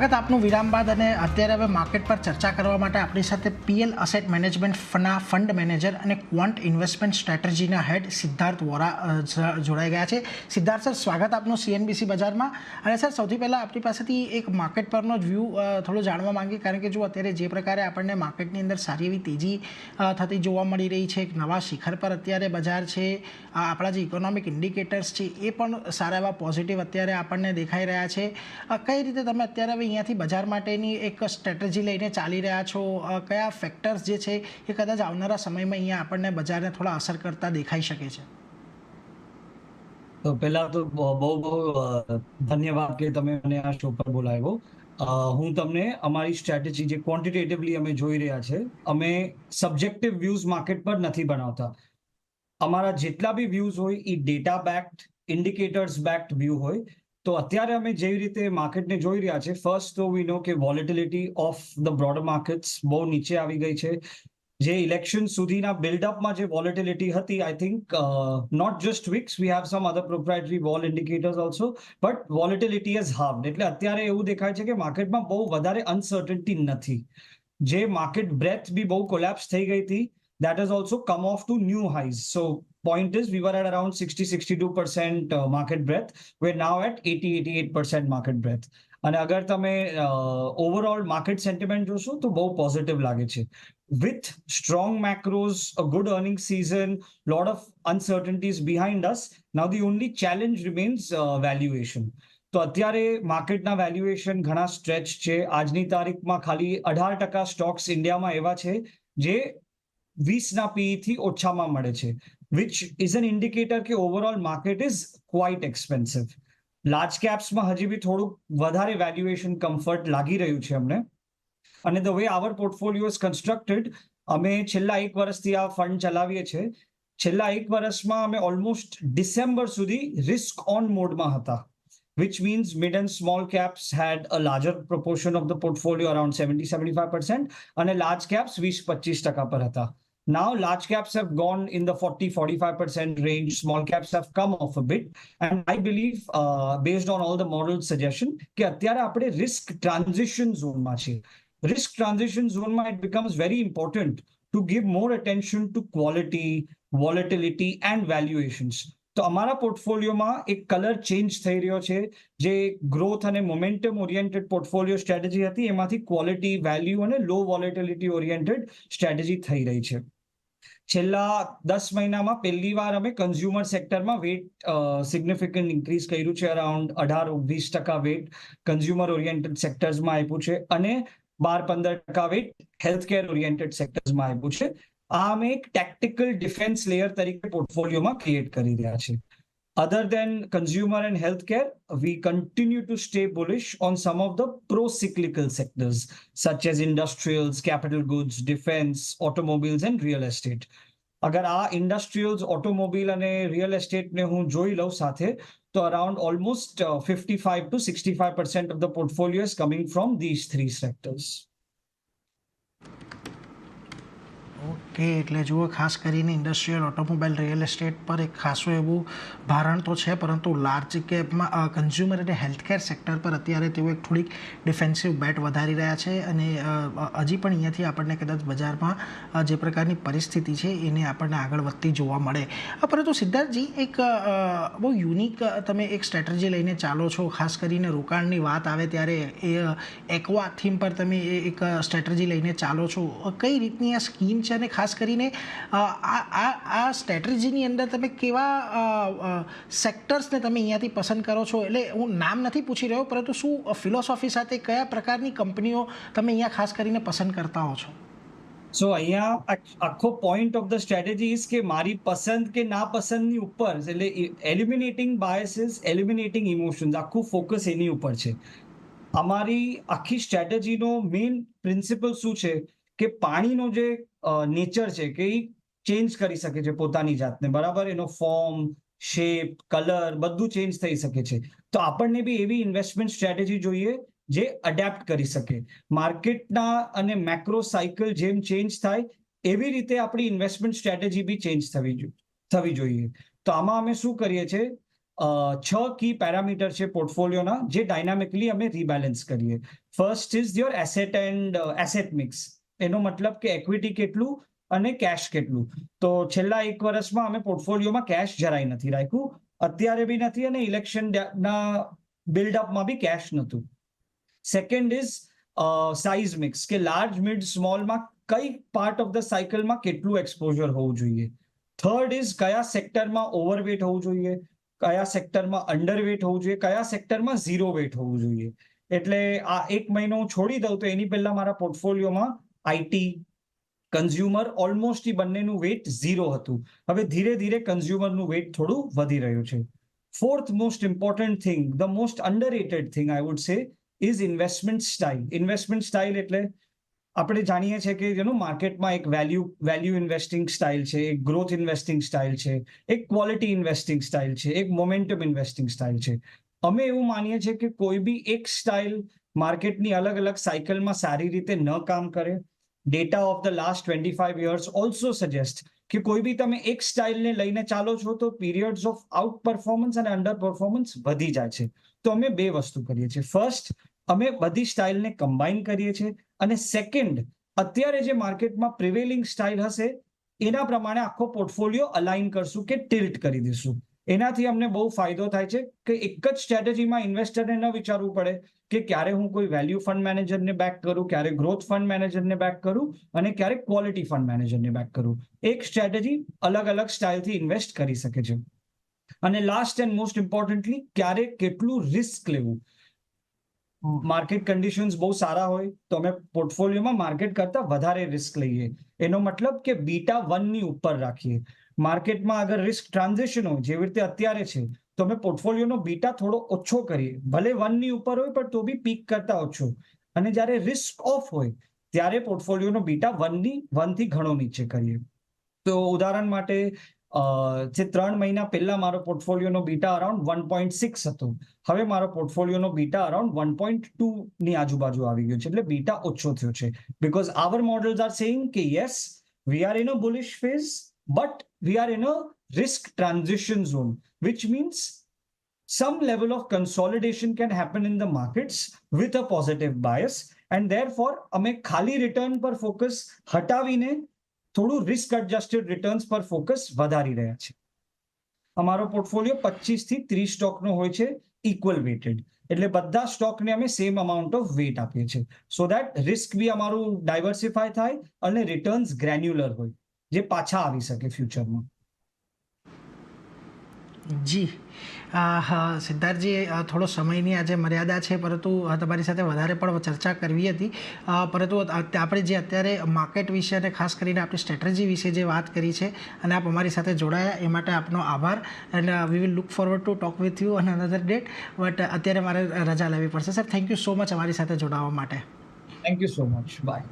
સ્વાગત આપનું વિરામ બાદ અને અત્યારે હવે માર્કેટ પર ચર્ચા કરવા માટે આપણી સાથે પીએલ અસેટ મેનેજમેન્ટના ફંડ મેનેજર અને ક્વોન્ટ ઇન્વેસ્ટમેન્ટ સ્ટ્રેટેજીના હેડ સિદ્ધાર્થ વોરા જોડાઈ ગયા છે. સિદ્ધાર્થ સર, સ્વાગત આપનું સીએનબીસી બજારમાં. અને સર, સૌથી પહેલાં આપણી પાસેથી એક માર્કેટ પરનો જ વ્યૂ થોડો જાણવા માંગીએ, કારણ કે જો અત્યારે જે પ્રકારે આપણને માર્કેટની અંદર સારી એવી તેજી થતી જોવા મળી રહી છે, એક નવા શિખર પર અત્યારે બજાર છે, આપણા જે ઇકોનોમિક ઇન્ડિકેટર્સ છે એ પણ સારા એવા પોઝિટિવ અત્યારે આપણને દેખાઈ રહ્યા છે. કઈ રીતે તમે અત્યારે હવે અહીંયાથી બજાર માટેની એક સ્ટ્રેટેજી લઈને ચાલી રહ્યા છો? કયા ફેક્ટર્સ જે છે એ કદાચ આવનારા સમયમાં અહીંયા આપણને બજારને થોડા અસર કરતા દેખાઈ શકે છે? તો પહેલા તો બહુ ધન્યવાદ કે તમે મને આ શો પર બોલાવ્યો. હું તમને અમારી સ્ટ્રેટેજી જે ક્વોન્ટિટેટિવલી અમે જોઈ રહ્યા છે, અમે સબ્જેક્ટિવ વ્યૂઝ માર્કેટ પર નથી બનાવતા. અમારા જેટલા બી વ્યૂઝ હોય એ data backed, indicators backed view હોય. તો અત્યારે અમે જેવી રીતે માર્કેટને જોઈ રહ્યા છે, ફર્સ્ટ તો વી નો કે volatility of the broader markets બહુ નીચે આવી ગઈ છે. જે ઇલેક્શન સુધીના બિલ્ડઅપમાં જે વોલેટિલિટી હતી, I think not just VIX, we have some other proprietary vol indicators also, but volatility has halved. એટલે અત્યારે એવું દેખાય છે કે માર્કેટમાં બહુ વધારે અનસર્ટનિટી નથી. જે માર્કેટ બ્રેથ બી બહુ કોલેપ્સ થઈ ગઈ હતી, that has also come off to new highs. So point is, we were at around 60-62% market breadth. We're now at 80-88% market breadth. અને અગર તમે ઓવરઓલ માર્કેટ સેન્ટિમેન્ટ જોશો તો બહુ પોઝિટિવ લાગે છે. With strong macros, a good earnings season, lot of uncertainties behind us, now the only challenge remains valuation. તો અત્યારે માર્કેટના વેલ્યુએશન ઘણા સ્ટ્રેચ છે. આજની તારીખમાં ખાલી 18% સ્ટોક્સ ઇન્ડિયામાં એવા છે જે 20ના પીઈ થી ઓછામાં મળે છે, which is an indicator કે overall market is quite expensive. Large કેપ્સમાં હજી બી થોડુંક વધારે વેલ્યુએશન કમ્ફર્ટ લાગી રહ્યું છે અમને. અને the way our portfolio is constructed, અમે છેલ્લા 1 વર્ષથી આ ફંડ ચલાવીએ છીએ. છેલ્લા 1 વર્ષમાં અમે ઓલમોસ્ટ ડિસેમ્બર સુધી રિસ્ક ઓન મોડમાં હતા, which means mid and small caps had a larger proportion of the portfolio, around 70-75%, and large caps 20-25% પર હતા. Now large caps have gone in the 40-45% range, small caps have come off a bit, and I believe based on all the model suggestion કે અત્યારે આપણે risk transition zone માં છે. Risk transition zone માં it becomes very important to give more attention to quality, volatility and valuations. તો અમારા પોર્ટફોલિયોમાં એક colour change થઈ રહ્યો છે. જે ગ્રોથ અને મોમેન્ટમ ઓરિએન્ટેડ પોર્ટફોલિયો સ્ટ્રેટેજી હતી, એમાંથી ક્વોલિટી, વેલ્યુ અને લો વોલેટિલિટી ઓરિએન્ટેડ સ્ટ્રેટેજી થઈ રહી છે. છેલ્લા 10 મહિનામાં પહેલી વાર અમે કન્ઝ્યુમર સેક્ટરમાં વેટ સિગ્નિફિકન્ટ ઇન્ક્રીઝ કર્યું છે. અરાઉન્ડ 18-20% વેટ કન્ઝ્યુમર ઓરિએન્ટેડ સેક્ટર્સમાં આપ્યું છે અને 12-15% વેટ હેલ્થકેર ઓરિએન્ટેડ સેક્ટર્સમાં આપ્યું છે. આ અમે એક ટેક્ટિકલ ડિફેન્સ લેયર તરીકે પોર્ટફોલિયોમાં ક્રિએટ કરી રહ્યા છે. Other than consumer and healthcare, we continue to stay bullish on some of the pro-cyclical sectors, such as industrials, capital goods, defense, automobiles, and real estate. અગર આ ઇન્ડસ્ટ્રીયલ્સ, ઓટોમોબાઈલ અને રિયલ એસ્ટેટને હું જોઈ લઉં સાથે, તો around almost 55-65% of the portfolio is coming from these 3 sectors. Okay, એટલે જુઓ, ખાસ કરીને ઇન્ડસ્ટ્રીયલ, ઓટોમોબાઈલ, રિયલ એસ્ટેટ પર એક ખાસું એવું ભારણ તો છે, પરંતુ લાર્જ કેપમાં કન્ઝ્યુમર અને હેલ્થકેર સેક્ટર પર અત્યારે તેઓ એક થોડીક ડિફેન્સિવ બેટ વધારી રહ્યા છે. અને હજી પણ અહીંયાથી આપણને કદાચ બજારમાં જે પ્રકારની પરિસ્થિતિ છે એને આપણને આગળ વધતી જોવા મળે. પરંતુ સિદ્ધાર્થજી, એક બહુ યુનિક તમે એક સ્ટ્રેટેજી લઈને ચાલો છો. ખાસ કરીને રોકાણની વાત આવે ત્યારે એ એક્વા થીમ પર તમે એક સ્ટ્રેટેજી લઈને ચાલો છો. કઈ રીતની આ સ્કીમ છે અને ખાસ કરીને આ સ્ટ્રેટેજીની અંદર તમે કેવા સેક્ટર્સને તમે અહીંયાથી પસંદ કરો છો? એટલે હું નામ નથી પૂછી રહ્યો, પરંતુ શું ફિલોસોફી સાથે કયા પ્રકારની કંપનીઓ તમે અહીંયા ખાસ કરીને પસંદ કરતા હો છો? સો અહીંયા આખો point of the strategy is કે મારી પસંદ કે નાપસંદની ઉપર, એટલે એલિમિનેટિંગ બાયસીસ, એલિમિનેટિંગ ઇમોશન્સ, આખું ફોકસ એની ઉપર છે. અમારી આખી સ્ટ્રેટેજીનો મેઇન પ્રિન્સિપલ શું છે કે પાણીનો જે નેચર છે કે એ ચેન્જ કરી શકે છે પોતાની જાતને, બરાબર? એનો ફોર્મ, શેપ, કલર બધું ચેન્જ થઈ શકે છે. તો આપણને બી એવી ઇન્વેસ્ટમેન્ટ સ્ટ્રેટેજી જોઈએ જે અડેપ્ટ કરી શકે. માર્કેટના અને મેક્રો સાયકલ જેમ ચેન્જ થાય એવી રીતે આપણી ઇન્વેસ્ટમેન્ટ સ્ટ્રેટેજી બી ચેન્જ થવી જોઈએ. તો આમાં અમે શું કરીએ છીએ, કી પેરામીટર છે પોર્ટફોલિયોના જે ડાયનામિકલી અમે રીબેલેન્સ કરીએ. First is your asset and asset mix. એનો મતલબ કે એક્વિટી કેટલું અને કેશ કેટલું. તો છેલ્લા 1 વર્ષમાં અમે પોર્ટફોલિયોમાં કેશ જરાય નથી રાખ્યું, અત્યારે બી નથી, અને ઇલેક્શનના બિલ્ડઅપમાં બી કેશ નહોતું. સેકન્ડ ઇઝ સાઇઝ મિક્સ, કે લાર્જ મિડ સ્મોલમાં કઈ પાર્ટ ઓફ ધ સાયકલમાં કેટલું એક્સપોઝર હોવું જોઈએ. થર્ડ ઇઝ કયા સેક્ટરમાં ઓવરવેટ હોવું જોઈએ, કયા સેક્ટરમાં અંડરવેટ હોવું જોઈએ, કયા સેક્ટરમાં ઝીરો વેટ હોવું જોઈએ. એટલે આ 1 મહિનો હું છોડી દઉં તો એની પહેલા મારા પોર્ટફોલિયોમાં આઈટી, કન્ઝ્યુમર ઓલમોસ્ટ એ બંનેનું વેટ 0 હતું. હવે ધીરે ધીરે કન્ઝ્યુમરનું વેટ થોડું વધી રહ્યું છે. Fourth most important thing, the most underrated thing I would say is investment style. Investment style એટલે આપણે જાણીએ છીએ કે માર્કેટમાં એક વેલ્યુ ઇન્વેસ્ટિંગ સ્ટાઇલ છે, એક ગ્રોથ ઇન્વેસ્ટિંગ સ્ટાઇલ છે, એક ક્વોલિટી ઇન્વેસ્ટિંગ સ્ટાઇલ છે, એક મોમેન્ટમ ઇન્વેસ્ટિંગ સ્ટાઇલ છે. અમે એવું માનીએ છીએ કે કોઈ બી એક સ્ટાઇલ માર્કેટની અલગ અલગ સાયકલમાં સારી રીતે ન કામ કરે. Data of the last 25 years also suggest કે કોઈ બી તમે એક સ્ટાઇલને લઈને ચાલો છો તો પીરિયડ્સ ઓફ આઉટ પરફોર્મન્સ અને અંડર પરફોર્મન્સ વધી જાય છે. તો અમે 2 વસ્તુ કરીએ છીએ. ફર્સ્ટ, અમે બધી સ્ટાઇલને કમ્બાઈન કરીએ છીએ, અને સેકન્ડ, અત્યારે જે માર્કેટમાં પ્રિવેલિંગ સ્ટાઇલ હશે એના પ્રમાણે આખો પોર્ટફોલિયો અલાઇન કરશું કે ટિલ્ટ કરી દઈશું. એનાથી અમને બહુ ફાયદો થાય છે કે એક જ સ્ટ્રેટેજીમાં ઇન્વેસ્ટરને ન વિચારવું પડે કે ક્યારે હું કોઈ વેલ્યુ ફંડ મેનેજરને બેક કરું, ક્યારે ગ્રોથ ફંડ મેનેજરને બેક કરું અને ક્યારે ક્વોલિટી ફંડ મેનેજરને બેક કરું. એક સ્ટ્રેટેજી અલગ અલગ સ્ટાઇલથી ઇન્વેસ્ટ કરી શકે છે. અને લાસ્ટ એન્ડ મોસ્ટ ઇમ્પોર્ટન્ટલી, ક્યારે કેટલું રિસ્ક લેવું. માર્કેટ કન્ડિશન્સ બહુ સારા હોય તો અમે પોર્ટફોલિયોમાં માર્કેટ કરતા વધારે રિસ્ક લઈએ. એનો મતલબ કે બીટા 1 ની ઉપર રાખીએ. માર્કેટમાં અગર રિસ્ક ટ્રાન્ઝિશન હોય જેવી રીતે અત્યારે છે તો અમે પોર્ટફોલિયોનો બીટા થોડો ઓછો કરીએ, ભલે 1 ની ઉપર હોય પણ તો બી પીક કરતા ઓછો. અને જ્યારે રિસ્ક ઓફ હોય ત્યારે પોર્ટફોલિયોનો બીટા 1 થી ઘણો નીચે કરીએ. તો ઉદાહરણ માટે જે 3 મહિના પહેલા મારો પોર્ટફોલિયોનો બીટા અરાઉન્ડ 1.6 હતો, હવે મારો પોર્ટફોલિયોનો બીટા અરાઉન્ડ 1.2 ની આજુબાજુ આવી ગયો છે. એટલે બીટા ઓછો થયો છે. Because our models are saying કે yes, we are in a bullish phase, but we are in a risk transition zone, which means some level of consolidation can happen in the markets with a positive bias, and therefore અમે ખાલી return પર focus હટાવીને થોડું risk adjusted returns પર focus વધારી રહ્યા છે. અમારો portfolio 25 થી 30 સ્ટોકનો હોય છે, ઇક્વલ વેટેડ. એટલે બધા સ્ટોકને અમે સેમ અમાઉન્ટ ઓફ વેટ આપીએ છીએ, સો દેટ રિસ્ક બી અમારું ડાયવર્સિફાય થાય અને રિટર્ન્સ ગ્રેન્યુલર હોય, જે પાછા આવી શકે ફ્યુચરમાં. જી સિદ્ધાર્થજી, થોડો સમયની આજે મર્યાદા છે, પરંતુ તમારી સાથે વધારે પણ ચર્ચા કરવી હતી. પરંતુ આપણે જે અત્યારે માર્કેટ વિશે અને ખાસ કરીને આપણી સ્ટ્રેટેજી વિશે જે વાત કરી છે અને આપ અમારી સાથે જોડાયા એ માટે આપનો આભાર. And we will look forward to talk with you on another date. But અત્યારે મારે રજા લેવી પડશે. Sir, thank you so much અમારી સાથે જોડાવા માટે. Thank you so much. By.